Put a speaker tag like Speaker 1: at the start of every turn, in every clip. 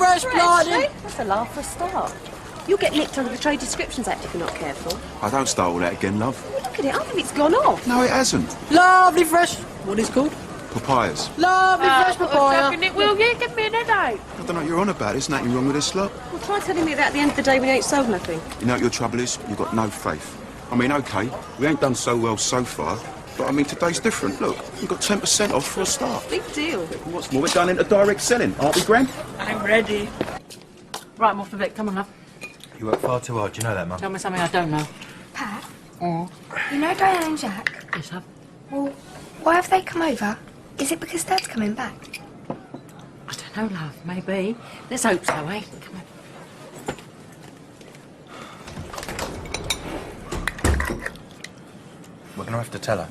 Speaker 1: fresh, bloody.
Speaker 2: That's a laugh for a start. You'll get nicked under the Trade Descriptions Act if you're not careful.
Speaker 3: I don't start all that again, love.
Speaker 2: Well, look at it, I think it's gone off.
Speaker 3: No, it hasn't.
Speaker 1: Lovely fresh. What is it called?
Speaker 3: Papayas.
Speaker 1: Lovely fresh papaya.
Speaker 2: It, will you? Give me an headache.
Speaker 3: I don't know what you're on about. There's nothing wrong with this lot.
Speaker 2: Well, try telling me that at the end of the day we ain't sold nothing.
Speaker 3: You know what your trouble is? You've got no faith. I mean, OK, we ain't done so well so far, but I mean, today's different. Look, you've got 10% off for a start.
Speaker 2: Big deal.
Speaker 3: What's more, we're done into direct selling, aren't we, Gran?
Speaker 1: I'm ready.
Speaker 2: Right, I'm off the Vic. Come on, love.
Speaker 4: You work far too hard. Do you know that, Mum?
Speaker 2: Tell me something I don't know.
Speaker 5: Pat? You know Diane and Jack?
Speaker 2: Yes, love.
Speaker 5: Well, why have they come over? Is it because Dad's coming back?
Speaker 2: I don't know, love. Maybe. Let's hope so, eh? Come on.
Speaker 4: We're going to have to tell her.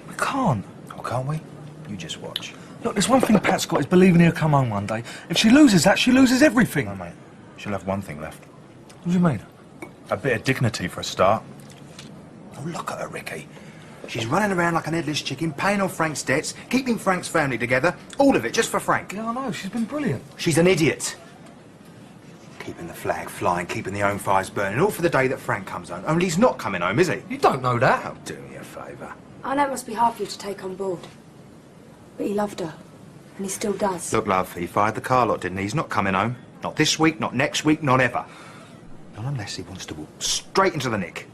Speaker 6: We can't.
Speaker 4: Oh, can't we? You just watch.
Speaker 6: Look, there's one thing Pat's got is believing he'll come home one day. If she loses that, she loses everything.
Speaker 4: No, mate. She'll have one thing left.
Speaker 6: What do you mean?
Speaker 4: A bit of dignity for a start. Oh, look at her, Ricky. She's running around like an headless chicken, paying off Frank's debts, keeping Frank's family together. All of it just for Frank.
Speaker 6: Yeah, I know. She's been brilliant.
Speaker 4: She's an idiot. Keeping the flag flying, keeping the home fires burning, all for the day that Frank comes home. Only he's not coming home, is he?
Speaker 6: You don't know that.
Speaker 4: Oh, do me a favour.
Speaker 5: I know it must be hard for you to take on board. But he loved her. And he still does.
Speaker 4: Look, love, he fired the car lot, didn't he? He's not coming home. Not this week, not next week, not ever. Not unless he wants to walk straight into the nick.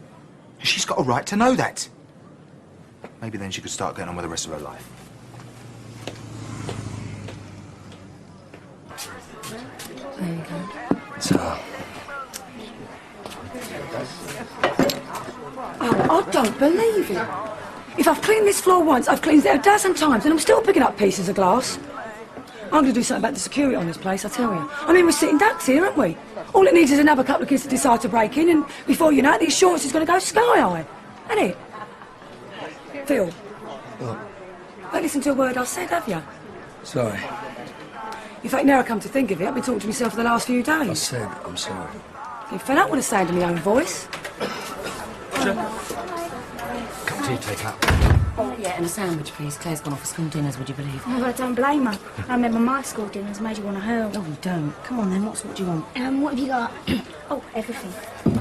Speaker 4: And she's got a right to know that. Maybe then she could start getting on with the rest of her life.
Speaker 5: There you go.
Speaker 6: So,
Speaker 7: Oh, I don't believe it. If I've cleaned this floor once, I've cleaned it a dozen times, and I'm still picking up pieces of glass. I'm going to do something about the security on this place, I tell you. I mean, we're sitting ducks here, aren't we? All it needs is another couple of kids to decide to break in, and before you know it, the insurance is going to go sky high. Isn't it? Phil.
Speaker 6: What?
Speaker 7: Don't listen to a word I said, have you?
Speaker 6: sorry.
Speaker 7: In fact, now I come to think of it, I've been talking to myself for the last few days.
Speaker 6: I said I'm sorry.
Speaker 7: You fed up with the sound of my own voice.
Speaker 6: Cup of tea, take out.
Speaker 2: Oh, yeah, and a sandwich, please. Claire's gone off for school dinners, would you believe?
Speaker 8: Oh, I don't blame her. I remember my school dinners made you want to hurl.
Speaker 2: No, we don't. Come on, then. What do you want?
Speaker 8: What have you got? Oh, everything.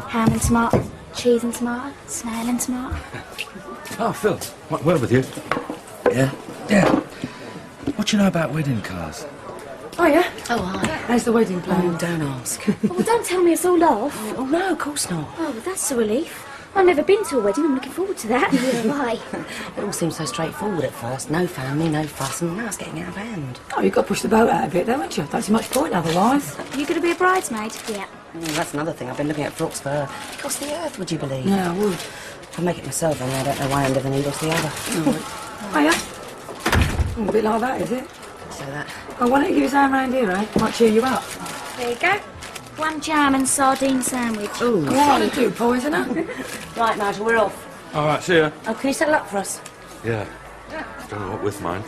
Speaker 8: Ham and tomato, cheese and tomato, snail and tomato.
Speaker 6: Oh, Phil, what word with you? Yeah? Yeah. What do you know about wedding cars?
Speaker 7: Oh, yeah?
Speaker 2: Oh, hi.
Speaker 7: How's the wedding
Speaker 2: Oh,
Speaker 7: plan?
Speaker 2: don't ask.
Speaker 8: Oh, well, don't tell me it's all off.
Speaker 2: Oh, no, of course not.
Speaker 8: Oh, well, that's a relief. I've never been to a wedding. I'm looking forward to that. Yeah, why?
Speaker 2: It all seems so straightforward at first. No family, no fuss, and now it's getting out of hand.
Speaker 7: Oh, you've got to push the boat out a bit, though, haven't you? Don't see much point otherwise.
Speaker 8: You going to be a bridesmaid? Yeah.
Speaker 2: That's another thing. I've been looking at frocks for her. Cost the earth, would you believe?
Speaker 7: Yeah, I would.
Speaker 2: I'll make it myself, only I don't know why under the needle's the other.
Speaker 7: Oh, yeah? A bit like that, is it?
Speaker 2: So that...
Speaker 7: Oh, why don't you give us a hand round here, eh? Might cheer you up.
Speaker 8: There you go. One jam and sardine sandwich.
Speaker 2: Ooh.
Speaker 7: What to do, poisoner?
Speaker 2: Right, Nigel, we're off.
Speaker 6: All right, see ya.
Speaker 2: Oh, can you settle up for us?
Speaker 6: Yeah. Don't know what with mine.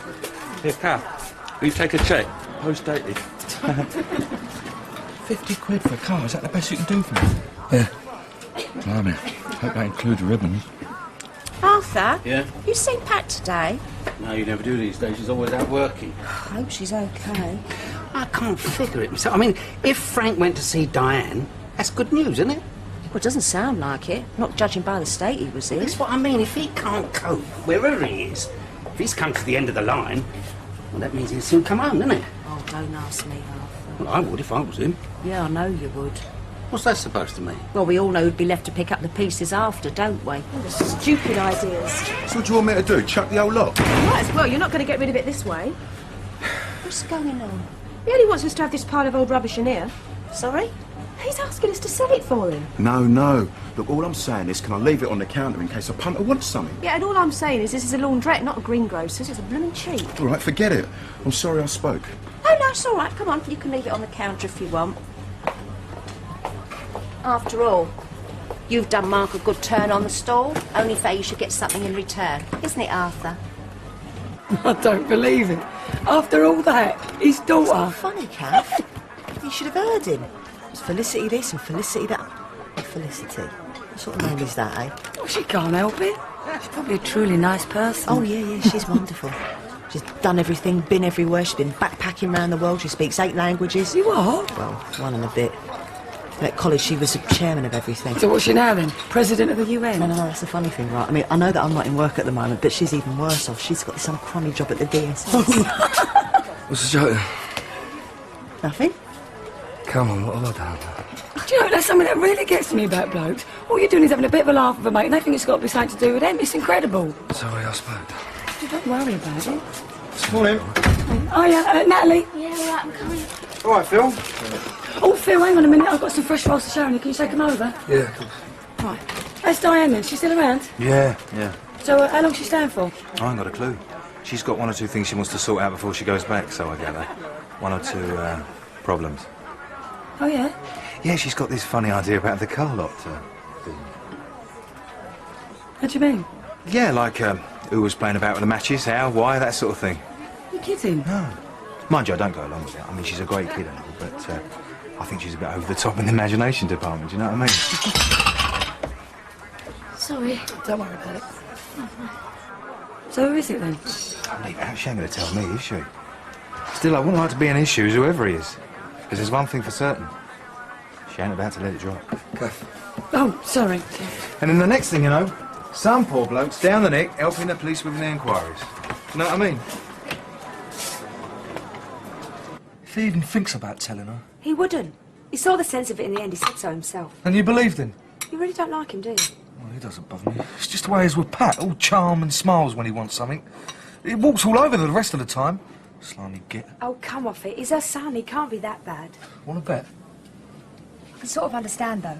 Speaker 6: Here, Kath, will you take a cheque? Post-dated. 50 quid for a car, is that the best you can do for me? Yeah. Blimey, hope that includes ribbons.
Speaker 9: Arthur?
Speaker 10: Yeah?
Speaker 9: You seen Pat today?
Speaker 10: No, you never do these days. She's always out working.
Speaker 9: I hope she's okay.
Speaker 10: I can't figure it myself. I mean, if Frank went to see Diane, that's good news, isn't it?
Speaker 2: Well, it doesn't sound like it. Not judging by the state he was in.
Speaker 10: That's what I mean. If he can't cope, wherever he is, if he's come to the end of the line, well, that means he'll soon come home, doesn't it?
Speaker 2: Oh, don't ask me, Arthur.
Speaker 10: Well, I would if I was him.
Speaker 2: Yeah, I know you would.
Speaker 10: What's that supposed to mean?
Speaker 2: Well, we all know who'd be left to pick up the pieces after, don't we?
Speaker 8: Stupid ideas.
Speaker 3: So what do you want me to do? Chuck the old lot?
Speaker 11: Might as well. You're not going to get rid of it this way.
Speaker 2: What's going on?
Speaker 11: He only wants us to have this pile of old rubbish in here.
Speaker 2: Sorry?
Speaker 11: He's asking us to sell it for him.
Speaker 3: No, no. Look, all I'm saying is, can I leave it on the counter in case a punter wants something?
Speaker 11: Yeah, and all I'm saying is this is a laundrette, not a greengrocer's. It's a blooming cheap.
Speaker 3: All right, forget it. I'm sorry I spoke.
Speaker 2: Oh, no, it's all right. Come on, you can leave it on the counter if you want. After all, you've done Mark a good turn on the stall. Only fair you should get something in return. Isn't it, Arthur?
Speaker 7: I don't believe it. After all that, his daughter...
Speaker 2: It's not funny, Kath. You should have heard him. It's Felicity this and Felicity that. Oh, Felicity. What sort of name is that, eh?
Speaker 7: Well, she can't help it. She's probably a truly nice person.
Speaker 2: Oh, yeah, she's wonderful. She's done everything, been everywhere. She's been backpacking around the world. She speaks 8 languages.
Speaker 7: You what?
Speaker 2: Well, 1 and a bit. At college, she was the chairman of everything.
Speaker 7: So what's she now, then? President of the UN?
Speaker 2: No, that's the funny thing, right? I mean, I know that I'm not in work at the moment, but she's even worse off. She's got some crummy job at the DSS.
Speaker 6: What's the joke?
Speaker 2: Nothing.
Speaker 6: Come on, what have I done?
Speaker 7: Do you know, that's something that really gets to me about blokes. All you're doing is having a bit of a laugh with a mate, and they think it's got to be something to do with them. It's incredible.
Speaker 6: Sorry, I spoke.
Speaker 7: Don't worry about it.
Speaker 6: Morning.
Speaker 7: Oh, yeah, Natalie.
Speaker 8: Yeah, all right, I'm coming.
Speaker 6: All right, Phil.
Speaker 7: Oh, Phil, hang on a minute. I've got some fresh rolls to show you. Can you take them over?
Speaker 6: Yeah.
Speaker 7: Right. That's Diane, then. She's still around?
Speaker 4: Yeah.
Speaker 7: So, how long's she staying for?
Speaker 4: I ain't got a clue. She's got 1 or 2 things she wants to sort out before she goes back, so I gather. 1 or 2 problems.
Speaker 7: Oh, yeah?
Speaker 4: Yeah, she's got this funny idea about the car lot.
Speaker 7: What do you mean?
Speaker 4: Yeah, like who was playing about with the matches, how, why, that sort of thing.
Speaker 7: You're kidding?
Speaker 4: No. Mind you, I don't go along with it. I mean, she's a great kid and all, but I think she's a bit over the top in the imagination department, do you know what I mean?
Speaker 8: Sorry.
Speaker 7: Don't worry about it. So who is it, then?
Speaker 4: She ain't going to tell me, is she? Still, I wouldn't like to be an issue, whoever he is. Because there's one thing for certain. She ain't about to let it drop.
Speaker 6: Okay.
Speaker 7: Oh, sorry.
Speaker 4: And then the next thing you know, some poor bloke's down the neck helping the police with their inquiries. You know what I mean?
Speaker 6: If he even thinks about telling her.
Speaker 5: He wouldn't. He saw the sense of it in the end. He said so himself.
Speaker 6: And you believed him?
Speaker 5: You really don't like him, do you?
Speaker 6: Well, he doesn't bother me. It's just the way he is with Pat, all charm and smiles when he wants something. He walks all over the rest of the time. Slimy git.
Speaker 5: Oh, come off it. He's her son. He can't be that bad.
Speaker 6: Want to bet?
Speaker 12: I can sort of understand, though,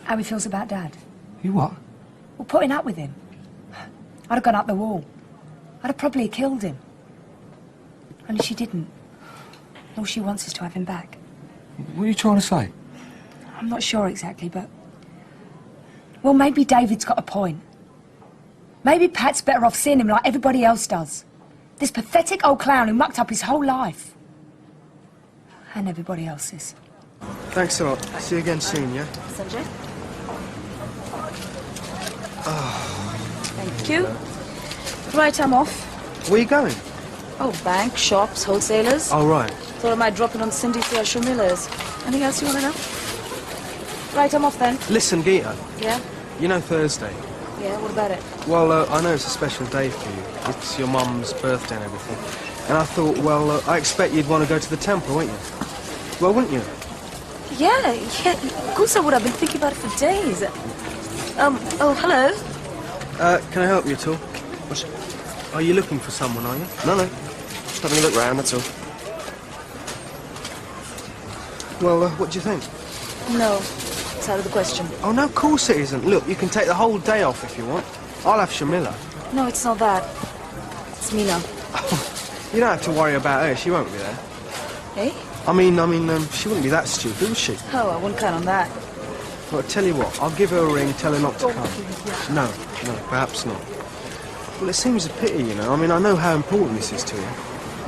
Speaker 12: how he feels about Dad.
Speaker 6: You what?
Speaker 12: Well, putting up with him. I'd have gone up the wall. I'd have probably killed him. Only she didn't. All she wants is to have him back.
Speaker 6: What are you trying to say?
Speaker 12: I'm not sure exactly, but... Well, maybe David's got a point. Maybe Pat's better off seeing him like everybody else does. This pathetic old clown who mucked up his whole life. And everybody else's.
Speaker 13: Thanks a lot. See you again soon, yeah?
Speaker 11: Sanjay?
Speaker 13: Thank
Speaker 11: you. Right, I'm off.
Speaker 13: Where are you going?
Speaker 11: Oh, bank, shops, wholesalers.
Speaker 13: Oh, right.
Speaker 11: Thought I might drop in on Cindy for Shamila's. Anything else you want to know? Right, I'm off then.
Speaker 13: Listen, Gita.
Speaker 11: Yeah?
Speaker 13: You know Thursday?
Speaker 11: Yeah, what about it?
Speaker 13: Well, I know it's a special day for you. It's your mum's birthday and everything. And I thought, well, I expect you'd want to go to the temple, wouldn't you? Well, wouldn't you?
Speaker 11: Yeah, of course I would. I've been thinking about it for days. Oh, hello.
Speaker 13: Can I help you at all? Are you looking for someone, are you?
Speaker 14: No. Just having a look round, that's all.
Speaker 13: Well, what do you think?
Speaker 11: No, it's out of the question.
Speaker 13: Oh, no, of course it isn't. Look, you can take the whole day off if you want. I'll have Shamila.
Speaker 11: No, it's not that. It's Mina.
Speaker 13: You don't have to worry about her. She won't be there.
Speaker 11: Eh?
Speaker 13: I mean, she wouldn't be that stupid, would she?
Speaker 11: Oh, I wouldn't count on that.
Speaker 13: Well, tell you what, I'll give her a ring, tell her not to come. No, perhaps not. Well, it seems a pity, you know. I mean, I know how important this is to you.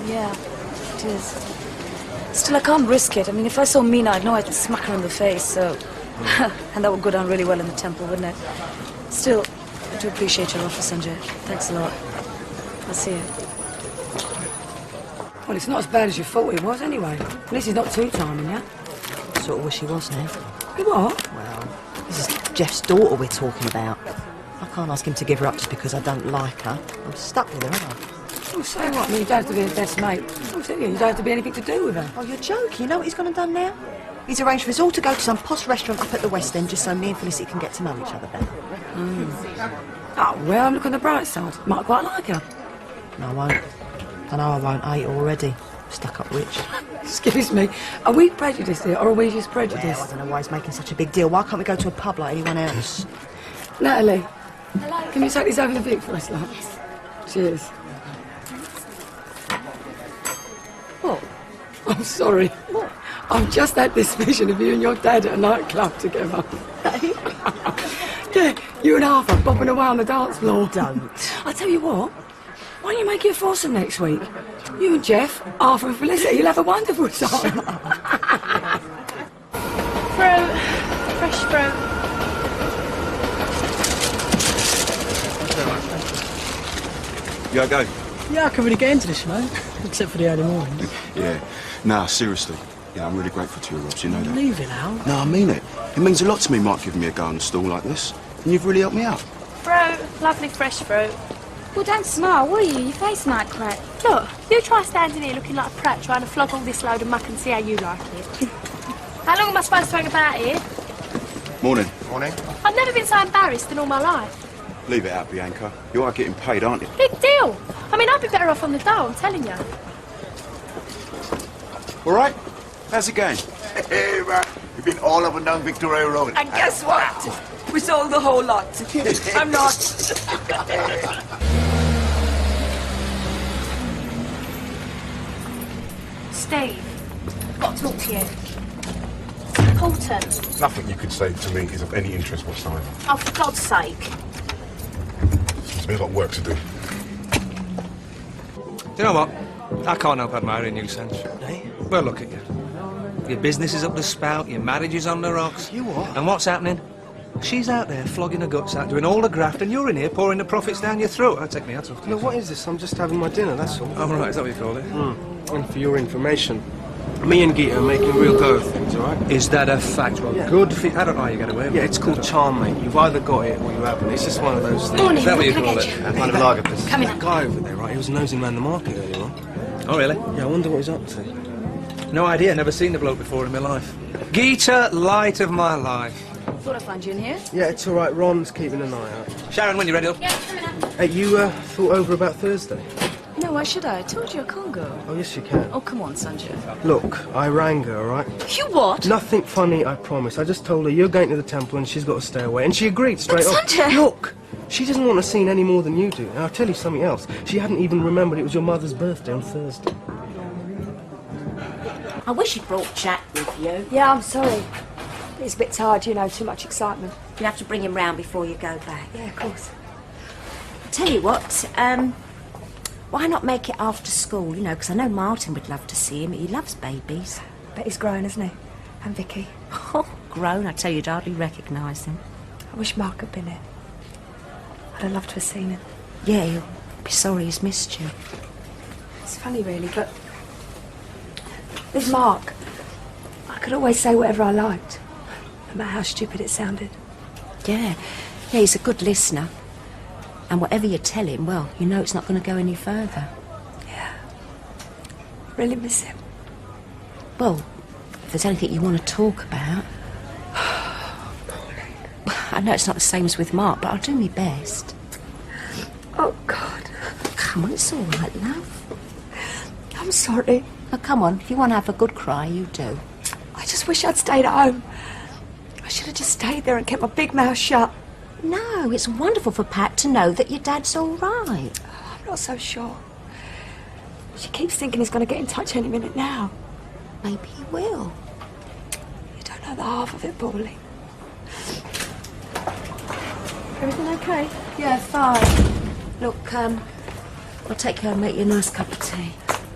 Speaker 11: Yeah, it is. Still, I can't risk it. I mean, if I saw Mina, I'd know I'd smack her in the face, so... and that would go down really well in the temple, wouldn't it? Still, I do appreciate your offer, Sanjay. Thanks a lot. I'll see you.
Speaker 7: Well, it's not as bad as you thought it was, anyway. At least he's not too charming, yeah?
Speaker 2: Sort of wish he was now.
Speaker 7: You what?
Speaker 2: Well, this is Jeff's daughter we're talking about. I can't ask him to give her up just because I don't like her. I'm stuck with her, aren't I?
Speaker 7: Well, say what? I mean, you don't have to be her best mate. I'm saying you don't have to be anything to do with her.
Speaker 2: Oh, you're joking. You know what he's gone and done now? He's arranged for us all to go to some posh restaurant up at the West End just so me and Felicity can get to know each other better.
Speaker 7: Oh, well, look on the bright side. Might quite like her.
Speaker 2: No, I won't. I know I won't. I hate her already. Stuck-up witch.
Speaker 7: Excuse me. Are we prejudiced here, or are we just prejudiced?
Speaker 2: Well, I don't know why he's making such a big deal. Why can't we go to a pub like anyone else?
Speaker 7: Natalie.
Speaker 8: Hello.
Speaker 7: Can you take this over the Vic for us, love?
Speaker 8: Yes.
Speaker 7: Cheers. What? I'm sorry.
Speaker 2: What?
Speaker 7: I've just had this vision of you and your dad at a nightclub together. Yeah, you and Arthur bopping away on the dance floor.
Speaker 2: Don't.
Speaker 7: I tell you what, why don't you make it a foursome next week? You and Jeff, Arthur and Felicity, you'll have a wonderful time.
Speaker 11: Fruit. Fresh fruit.
Speaker 3: You go.
Speaker 1: Yeah, I can really get into this, you know, except for the early mornings.
Speaker 3: Yeah. Nah, seriously. Yeah, I'm really grateful to you, Robs, you know that.
Speaker 1: Leave it now.
Speaker 3: No, I mean it. It means a lot to me, Mike, giving me a go on the stall like this. And you've really helped me out.
Speaker 8: Fruit, lovely fresh fruit.
Speaker 11: Well, don't smile, will you? Your face might crack.
Speaker 8: Look, you try standing here looking like a prat trying to flog all this load of muck and see how you like it. How long am I supposed to hang about here?
Speaker 3: Morning.
Speaker 14: Morning.
Speaker 8: I've never been so embarrassed in all my life.
Speaker 3: Leave it out, Bianca. You are getting paid, aren't you?
Speaker 8: Big deal. I mean, I'd be better off on the dole, I'm telling you.
Speaker 3: All right? How's it going?
Speaker 15: Hey, man. You've been all up and down Victoria Road.
Speaker 7: And guess what? We sold the whole lot. I'm not.
Speaker 8: Steve, I've got to talk to you. It's important.
Speaker 16: Nothing you could say to me is of any interest whatsoever.
Speaker 8: Oh, for God's sake.
Speaker 16: There's a lot of work to do.
Speaker 6: Do you know what? I can't help admiring you, Sanj.
Speaker 13: Eh?
Speaker 6: Well, look at you. Your business is up the spout, your marriage is on the rocks.
Speaker 13: You what?
Speaker 6: And what's happening? She's out there flogging her guts out, doing all the graft, and you're in here pouring the profits down your throat. I'd take me hat off.
Speaker 13: No, what is this? I'm just having my dinner, that's all.
Speaker 6: Oh, right, is that what you call it?
Speaker 13: And for your information, me and Gita are making real go of things, all right?
Speaker 6: Is that a fact? Well,
Speaker 13: Yeah.
Speaker 6: good for you. I don't know how you get away with it.
Speaker 13: Yeah, it's called charm, mate. You've either got it or you haven't. It's just one of those things.
Speaker 8: Morning,
Speaker 6: Is that what you
Speaker 8: can I
Speaker 6: call
Speaker 8: get
Speaker 6: it?
Speaker 8: you?
Speaker 13: Kind of lager, please.
Speaker 8: Come in.
Speaker 13: That guy over there, right? He was nosing around the market earlier on.
Speaker 6: Oh, really?
Speaker 13: Yeah, I wonder what he's up to.
Speaker 6: No idea. Never seen the bloke before in my life. Gita, light of my life.
Speaker 11: Thought I'd find you in here.
Speaker 13: Yeah, it's all right. Ron's keeping an eye out.
Speaker 6: Sharon, when you're ready.
Speaker 8: Yeah, coming up.
Speaker 13: Hey, you thought over about Thursday?
Speaker 11: No, why should I? I told you I can't go.
Speaker 13: Oh, yes, you can.
Speaker 11: Oh, come on, Sanjay.
Speaker 13: Look, I rang her, all right?
Speaker 11: You what?
Speaker 13: Nothing funny, I promise. I just told her you're going to the temple and she's got to stay away. And she agreed straight
Speaker 11: But
Speaker 13: off.
Speaker 11: Sanjay!
Speaker 13: Look, she doesn't want a scene any more than you do. And I'll tell you something else. She hadn't even remembered it was your mother's birthday on Thursday.
Speaker 9: I wish you'd brought Jack with you.
Speaker 12: Yeah, I'm sorry. He's a bit tired, you know, too much excitement.
Speaker 9: You have to bring him round before you go back.
Speaker 12: Yeah, of course.
Speaker 9: Tell you what, why not make it after school, you know, because I know Martin would love to see him. He loves babies.
Speaker 12: Bet he's grown, isn't he? And Vicky.
Speaker 9: Oh, grown. I tell you, you'd hardly recognise him.
Speaker 12: I wish Mark had been here. I'd have loved to have seen him.
Speaker 9: Yeah, he'll be sorry he's missed you.
Speaker 12: It's funny, really, but with Mark, I could always say whatever I liked, no matter how stupid it sounded.
Speaker 9: Yeah, he's a good listener. And whatever you tell him, well, you know it's not going to go any further.
Speaker 12: Yeah. Really miss him.
Speaker 9: Well, if there's anything you want to talk about... I know it's not the same as with Mark, but I'll do my best.
Speaker 12: Oh, God.
Speaker 9: Come on, it's all right, love.
Speaker 12: I'm sorry.
Speaker 9: Now, come on, if you want to have a good cry, you do.
Speaker 12: I just wish I'd stayed at home. I should have just stayed there and kept my big mouth shut.
Speaker 9: No, it's wonderful for Pat to know that your dad's all right.
Speaker 12: I'm not so sure. She keeps thinking he's going to get in touch any minute now.
Speaker 9: Maybe he will.
Speaker 12: You don't know the half of it, probably.
Speaker 5: Everything okay?
Speaker 9: Yeah, fine. Look, I'll take care and make you a nice cup of tea.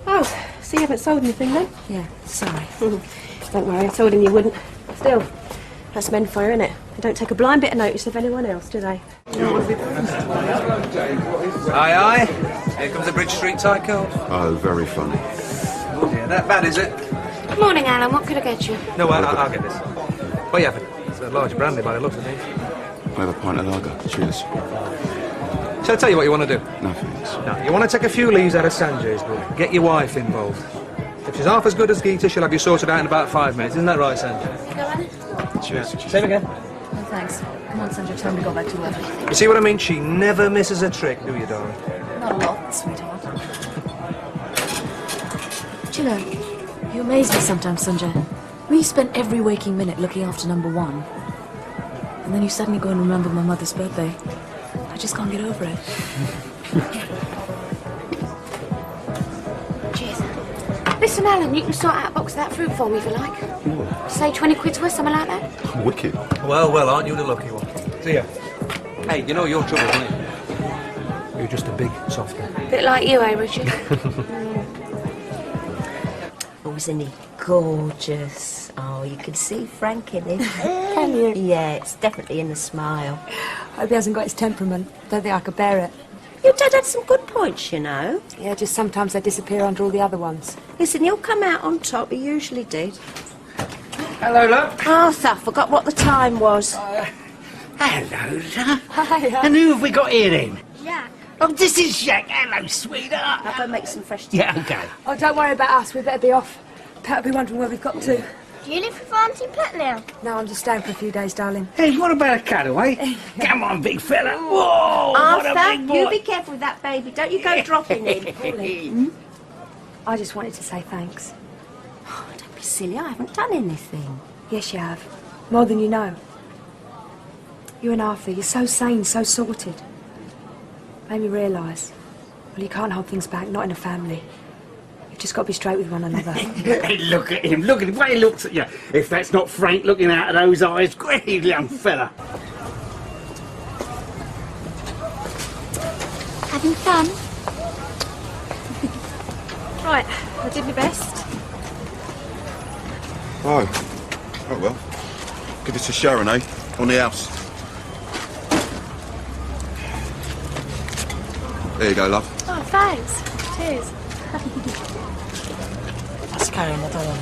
Speaker 5: Oh, so you haven't sold anything then?
Speaker 9: Yeah, sorry.
Speaker 5: Don't worry, I told him you wouldn't. Still, that's men fire, innit? They don't take a blind bit of notice of anyone else, do they?
Speaker 6: Aye, aye. Here comes the Bridge Street Tycoon.
Speaker 3: Oh, very funny.
Speaker 6: Oh, dear, that bad, is it?
Speaker 8: Good morning, Alan. What could I get you?
Speaker 6: No, I'll get this. What are you having? It's a large brandy by the looks of things.
Speaker 3: I'll have a pint of lager. Cheers.
Speaker 6: Shall I tell you what you want to do?
Speaker 3: No, thanks.
Speaker 6: No, you want to take a few leaves out of Sanjay's book. Get your wife involved. If she's half as good as Gita, she'll have you sorted out in about 5 minutes. Isn't that right, Sanjay?
Speaker 8: Go, Alan.
Speaker 3: Cheers.
Speaker 6: Same again.
Speaker 11: No, thanks. Come on, Sanjay, time to go back to work.
Speaker 6: You see what I mean? She never misses a trick, do you, darling?
Speaker 11: Not a lot, sweetheart. Do you know, you amaze me sometimes, Sanjay. We spent every waking minute looking after number one. And then you suddenly go and remember my mother's birthday. I just can't get over it.
Speaker 8: Cheers. Listen, Alan, you can sort out a box of that fruit for me if you like. Say 20 quid's worth, something like that.
Speaker 3: Wicked.
Speaker 6: Well, aren't you the lucky one? See ya. Hey, you know your trouble, don't you? You're just a big softy.
Speaker 8: Bit like you, eh, Richard?
Speaker 9: Oh, isn't he gorgeous? Oh, you can see Frank in it.
Speaker 12: Can you?
Speaker 9: Yeah, it's definitely in the smile.
Speaker 12: Hope he hasn't got his temperament. Don't think I could bear it.
Speaker 9: Your dad had some good points, you know.
Speaker 12: Yeah, just sometimes they disappear under all the other ones.
Speaker 9: Listen, he'll come out on top. He usually did.
Speaker 10: Hello, love.
Speaker 9: Arthur, forgot what the time was.
Speaker 10: Hello, love.
Speaker 12: Hiya.
Speaker 10: And who have we got here then?
Speaker 8: Jack.
Speaker 10: Oh, this is Jack. Hello, sweetheart.
Speaker 9: I'll go make some fresh tea.
Speaker 10: Yeah, okay.
Speaker 12: Oh, don't worry about us. We better be off. Pat will be wondering where we've got to.
Speaker 8: Do you live with Auntie Pat now?
Speaker 12: No, I'm just staying for a few days, darling.
Speaker 10: Hey, what about a cutaway? Come on, big fella. Whoa, what a big
Speaker 9: Arthur,
Speaker 10: boy.
Speaker 9: you be careful with that baby. Don't you go dropping him.
Speaker 12: I just wanted to say thanks.
Speaker 9: Oh, don't be silly. I haven't done anything.
Speaker 12: Yes, you have. More than you know. You and Arthur, you're so sane, so sorted. Made me realise, well, you can't hold things back, not in a family. You've just got to be straight with one another.
Speaker 10: Hey, look at him. Look at the way he looks at you. If that's not Frank looking out of those eyes, great young fella.
Speaker 8: Having fun?
Speaker 5: Right, I did my best.
Speaker 3: Oh well. Give it to Sharon, eh? On the house. There you go, love.
Speaker 8: Oh, thanks. Cheers.
Speaker 1: Let's carry on, I don't know.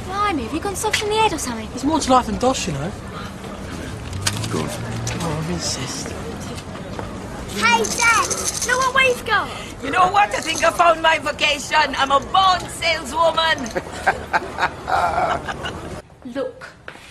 Speaker 8: Blimey, have you gone soft in the head or something?
Speaker 1: There's more to life than dosh, you know.
Speaker 3: Go on.
Speaker 1: Oh, I insist.
Speaker 8: Hey, Dad! Look what we've got!
Speaker 17: You know what? I think I found my vocation. I'm a born saleswoman.
Speaker 8: Look,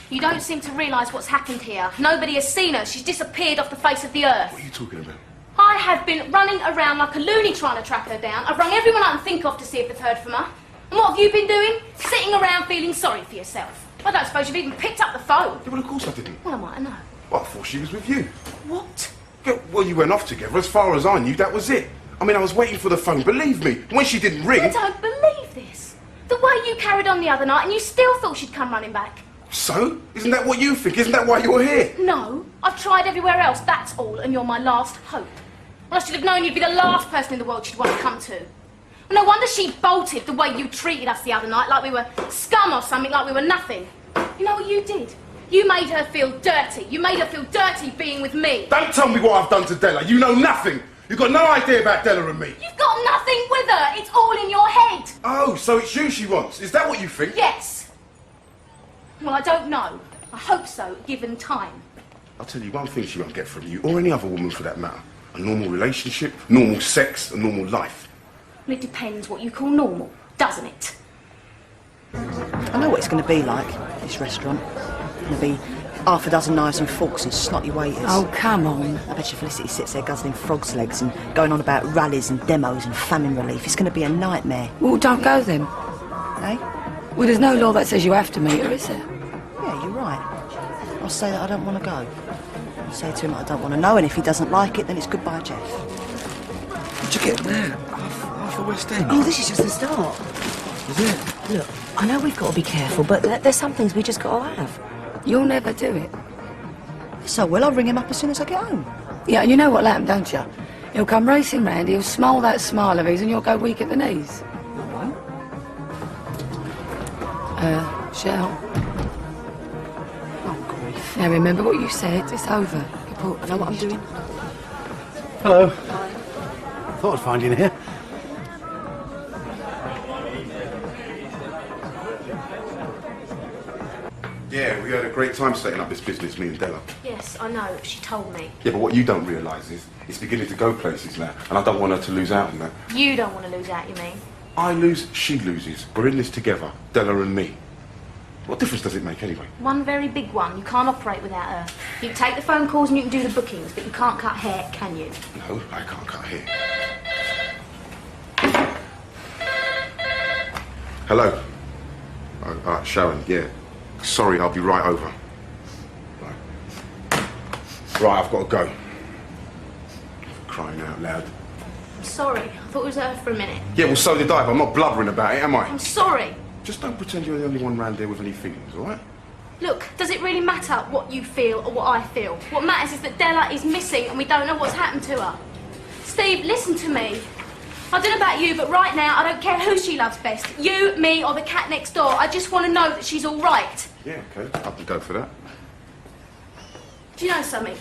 Speaker 8: you don't seem to realise what's happened here. Nobody has seen her. She's disappeared off the face of the earth.
Speaker 16: What are you talking about?
Speaker 8: I have been running around like a loony trying to track her down. I've rung everyone I can think of to see if they've heard from her. And what have you been doing? Sitting around feeling sorry for yourself. I don't suppose you've even picked up the phone.
Speaker 16: Yeah, well, of course I didn't.
Speaker 8: Well, I might know.
Speaker 16: Well, I thought she was with you.
Speaker 8: What?
Speaker 16: Yeah, well, you went off together. As far as I knew, that was it. I mean, I was waiting for the phone, believe me. When she didn't ring...
Speaker 8: I don't believe this. The way you carried on the other night and you still thought she'd come running back.
Speaker 16: So? Isn't that what you think? Isn't that why you're here?
Speaker 8: No, I've tried everywhere else, that's all, and you're my last hope. Well, I should have known you'd be the last person in the world she'd want to come to. Well, no wonder she bolted the way you treated us the other night, like we were scum or something, like we were nothing. You know what you did? You made her feel dirty. You made her feel dirty being with me.
Speaker 16: Don't tell me what I've done to Della. You know nothing. You've got no idea about Della and me.
Speaker 8: You've got nothing with her. It's all in your head.
Speaker 16: Oh, so it's you she wants. Is that what you think?
Speaker 8: Yes. Well, I don't know. I hope so, given time.
Speaker 16: I'll tell you one thing she won't get from you, or any other woman for that matter. A normal relationship, normal sex, a normal life.
Speaker 8: Well, it depends what you call normal, doesn't it?
Speaker 2: I know what it's going to be like, this restaurant. It's going to be half a dozen knives and forks and snotty waiters.
Speaker 7: Oh, come on.
Speaker 2: I bet you Felicity sits there guzzling frog's legs and going on about rallies and demos and famine relief. It's going to be a nightmare.
Speaker 7: Well, don't go then.
Speaker 2: Eh?
Speaker 7: Well, there's no law that says you have to meet her, is there?
Speaker 2: Yeah, you're right. I'll say that I don't want to go. I'll say to him I don't want to know, and if he doesn't like it, then it's goodbye, Jeff.
Speaker 6: What'd you get there? Half the West End.
Speaker 2: Oh, this is just the start.
Speaker 6: Is it?
Speaker 2: Look, I know we've got to be careful, but there's some things we just got to have.
Speaker 7: You'll never do it.
Speaker 2: So, well, I'll ring him up as soon as I get home.
Speaker 7: Yeah, and you know what'll happen, don't you? He'll come racing round, he'll smile that smile of his, and you'll go weak at the knees. Shell.
Speaker 2: Oh, grief.
Speaker 7: Now remember what you said, it's over.
Speaker 2: I know what I'm doing.
Speaker 10: Hello. Thought I'd find you in here.
Speaker 16: Yeah, we had a great time setting up this business, me and Della.
Speaker 8: Yes, I know. She told me.
Speaker 16: Yeah, but what you don't realise is it's beginning to go places now, and I don't want her to lose out on that.
Speaker 8: You don't want to lose out, you mean?
Speaker 16: I lose, she loses. We're in this together, Della and me. What difference does it make anyway?
Speaker 8: One very big one. You can't operate without her. You can take the phone calls and you can do the bookings, but you can't cut hair, can you?
Speaker 16: No, I can't cut hair. Hello. Sharon, yeah. Sorry, I'll be right over. Right, I've got to go. Crying out loud.
Speaker 8: I'm sorry. I thought it was her for a minute.
Speaker 16: Yeah, well, so did I, but I'm not blubbering about it, am I?
Speaker 8: I'm sorry.
Speaker 16: Just don't pretend you're the only one round there with any feelings, all right?
Speaker 8: Look, does it really matter what you feel or what I feel? What matters is that Della is missing and we don't know what's happened to her. Steve, listen to me. I don't know about you, but right now, I don't care who she loves best. You, me, or the cat next door. I just want to know that she's all right.
Speaker 16: Yeah, okay. I can go for that.
Speaker 8: Do you know something?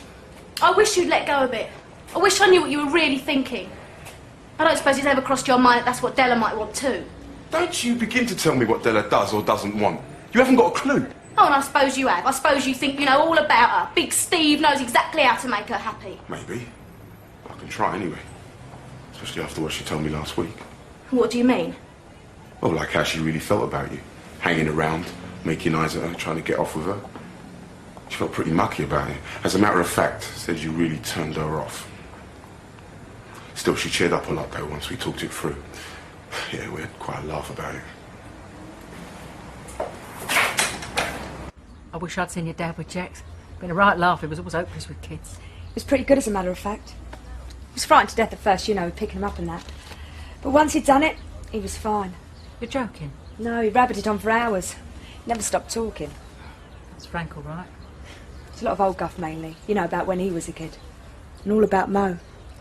Speaker 8: I wish you'd let go a bit. I wish I knew what you were really thinking. I don't suppose it's ever crossed your mind that that's what Della might want too.
Speaker 16: Don't you begin to tell me what Della does or doesn't want. You haven't got a clue.
Speaker 8: Oh, and I suppose you have. I suppose you think you know all about her. Big Steve knows exactly how to make her happy.
Speaker 16: Maybe. I can try anyway. Especially after what she told me last week.
Speaker 8: What do you mean?
Speaker 16: Well, like how she really felt about you. Hanging around, making eyes at her, trying to get off with her. She felt pretty mucky about it. As a matter of fact, said you really turned her off. Still, she cheered up a lot, though, once we talked it through. Yeah, we had quite a laugh about it.
Speaker 18: I wish I'd seen your dad with Jax. Been a right laugh. He was always hopeless with kids.
Speaker 12: He was pretty good, as a matter of fact. He was frightened to death at first, you know, picking him up and that. But once he'd done it, he was fine.
Speaker 18: You're joking?
Speaker 12: No, he rabbited on for hours. He never stopped talking.
Speaker 18: That's Frank, all right.
Speaker 12: It's a lot of old guff, mainly. You know, about when he was a kid. And all about Mo.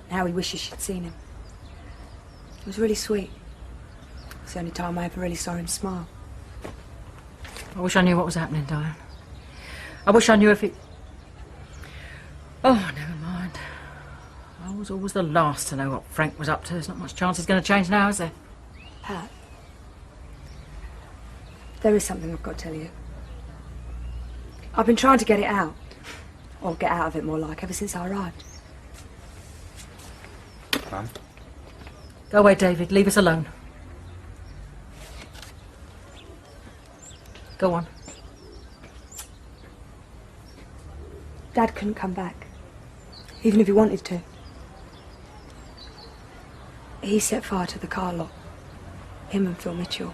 Speaker 12: And how he wishes she'd seen him. It was really sweet. It's the only time I ever really saw him smile.
Speaker 18: I wish I knew what was happening, Diane. I wish I knew if it... Oh, never mind. I was always the last to know what Frank was up to. There's not much chance he's going to change now, is there?
Speaker 12: Pat, there is something I've got to tell you. I've been trying to get it out. Or get out of it, more like, ever since I arrived.
Speaker 4: Mum?
Speaker 18: Go away, David. Leave us alone. Go on.
Speaker 12: Dad couldn't come back. Even if he wanted to. He set fire to the car lot. Him and Phil Mitchell.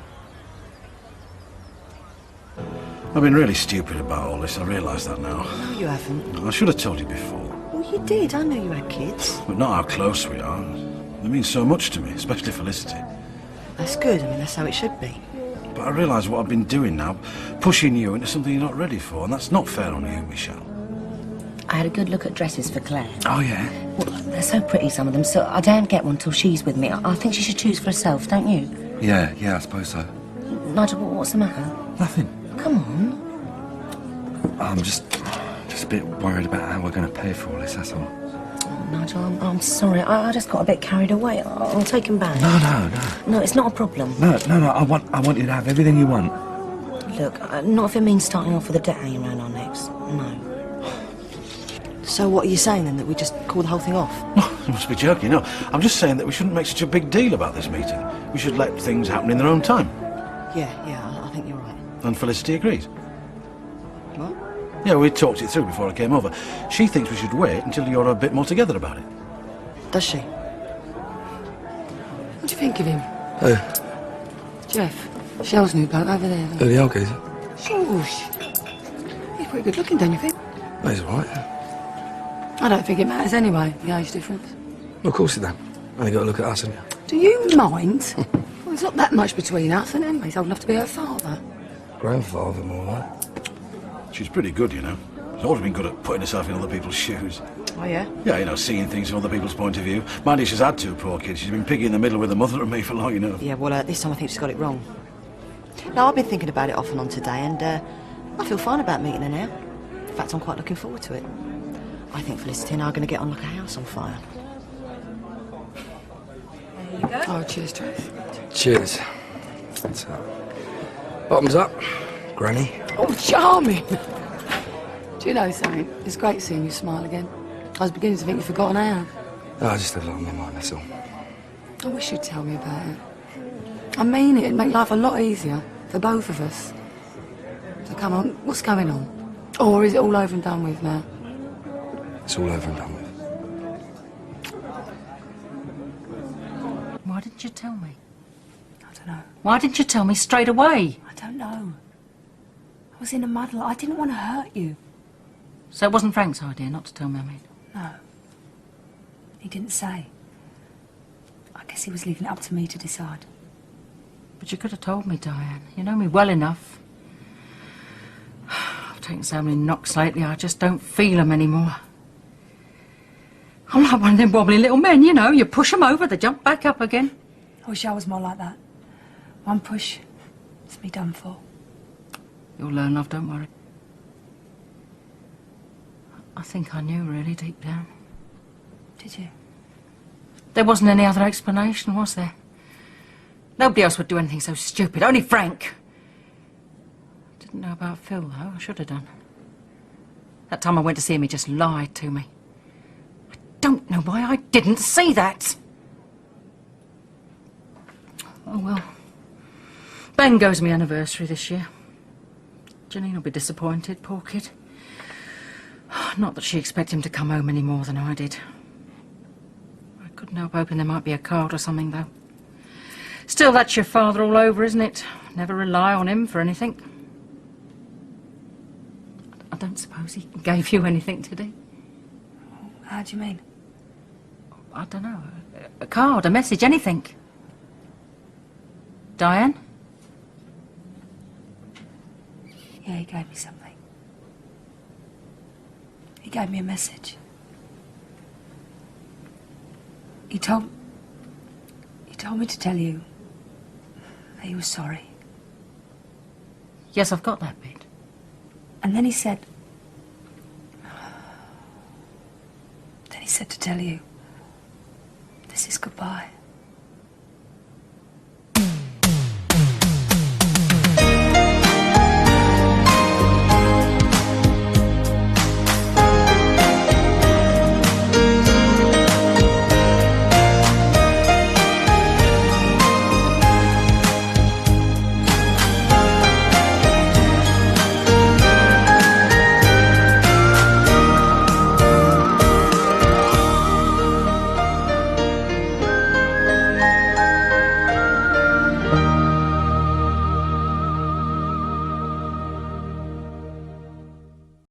Speaker 19: I've been really stupid about all this, I realise that now.
Speaker 2: No, you haven't.
Speaker 19: I should have told you before.
Speaker 2: Well, you did. I know you had kids.
Speaker 19: But not how close we are. They mean so much to me, especially Felicity.
Speaker 2: That's good. I mean, that's how it should be.
Speaker 19: But I realise what I've been doing now, pushing you into something you're not ready for, and that's not fair on you, Michelle.
Speaker 20: I had a good look at dresses for Claire.
Speaker 19: Oh, yeah?
Speaker 20: Well, they're so pretty, some of them, so I daren't get one till she's with me. I think she should choose for herself, don't you?
Speaker 6: Yeah, I suppose so.
Speaker 20: Nigel, what's the matter?
Speaker 6: Nothing.
Speaker 20: Come on.
Speaker 6: I'm just a bit worried about how we're going to pay for all this, that's all.
Speaker 20: Oh, Nigel, I'm sorry. I just got a bit carried away. I'll take him back.
Speaker 6: No.
Speaker 20: No, it's not a problem.
Speaker 6: No, I want you to have everything you want.
Speaker 20: Look, not if it means starting off with a debt hanging around our necks. No.
Speaker 2: So what are you saying, then, that we just call the whole thing off?
Speaker 19: No, you must be joking. No, I'm just saying that we shouldn't make such a big deal about this meeting. We should let things happen in their own time.
Speaker 2: Yeah, I think you're right.
Speaker 19: And Felicity agrees.
Speaker 2: What?
Speaker 19: Yeah, we talked it through before I came over. She thinks we should wait until you're a bit more together about it.
Speaker 2: Does she?
Speaker 7: What do you think of him?
Speaker 13: Who?
Speaker 7: Jeff. Shell's new bloke over there.
Speaker 13: Who, the old geezer?
Speaker 7: Shush. He's pretty good looking, don't you think?
Speaker 13: No, he's all right.
Speaker 7: I don't think it matters anyway, the age difference.
Speaker 13: Well, of course it don't. Only got to look at us, haven't you?
Speaker 7: Do you mind? Well, there's not that much between us, and anyway, he's old enough to be her father.
Speaker 13: Grandfather, more like.
Speaker 19: She's pretty good, you know. She's always been good at putting herself in other people's shoes.
Speaker 2: Oh, yeah?
Speaker 19: Yeah, you know, seeing things from other people's point of view. Mind you, she's had two poor kids. She's been piggy in the middle with her mother and me for long enough.
Speaker 2: Yeah, well, this time I think she's got it wrong. No, I've been thinking about it off and on today, and I feel fine about meeting her now. In fact, I'm quite looking forward to it. I think Felicity and I are going to get on like a house on fire.
Speaker 7: There you go. Oh, cheers, Trace.
Speaker 13: Cheers. So, bottoms up, Granny.
Speaker 7: Oh, charming. Do you know something? It's great seeing you smile again. I was beginning to think you'd forgotten how.
Speaker 13: Oh, I just had a lot on my mind, that's all.
Speaker 7: I wish you'd tell me about it. I mean it. It'd make life a lot easier for both of us. So come on, what's going on? Or is it all over and done with now?
Speaker 13: It's all over and done with.
Speaker 18: Why didn't you tell me?
Speaker 12: I don't know.
Speaker 18: Why didn't you tell me straight away?
Speaker 12: I don't know. I was in a muddle. I didn't want to hurt you.
Speaker 18: So it wasn't Frank's idea not to tell me, I mean?
Speaker 12: No. He didn't say. I guess he was leaving it up to me to decide.
Speaker 18: But you could have told me, Diane. You know me well enough. I've taken so many knocks lately, I just don't feel them anymore. I'm like one of them wobbly little men, you know. You push them over, they jump back up again.
Speaker 12: I wish I was more like that. One push, it's me done for.
Speaker 18: You'll learn, love, don't worry. I think I knew, really, deep down.
Speaker 12: Did you?
Speaker 18: There wasn't any other explanation, was there? Nobody else would do anything so stupid, only Frank. Didn't know about Phil, though. I should have done. That time I went to see him, he just lied to me. I don't know why I didn't see that. Oh, well. Ben goes my anniversary this year. Janine will be disappointed, poor kid. Not that she expected him to come home any more than I did. I couldn't help hoping there might be a card or something, though. Still, that's your father all over, isn't it? Never rely on him for anything. I don't suppose he gave you anything, did he?
Speaker 12: How do you mean?
Speaker 18: I don't know. A card, a message, anything. Diane?
Speaker 12: Yeah, he gave me something. He gave me a message. He told me to tell you that he was sorry.
Speaker 18: Yes, I've got that bit.
Speaker 12: And then he said... Then he said to tell you, this is goodbye.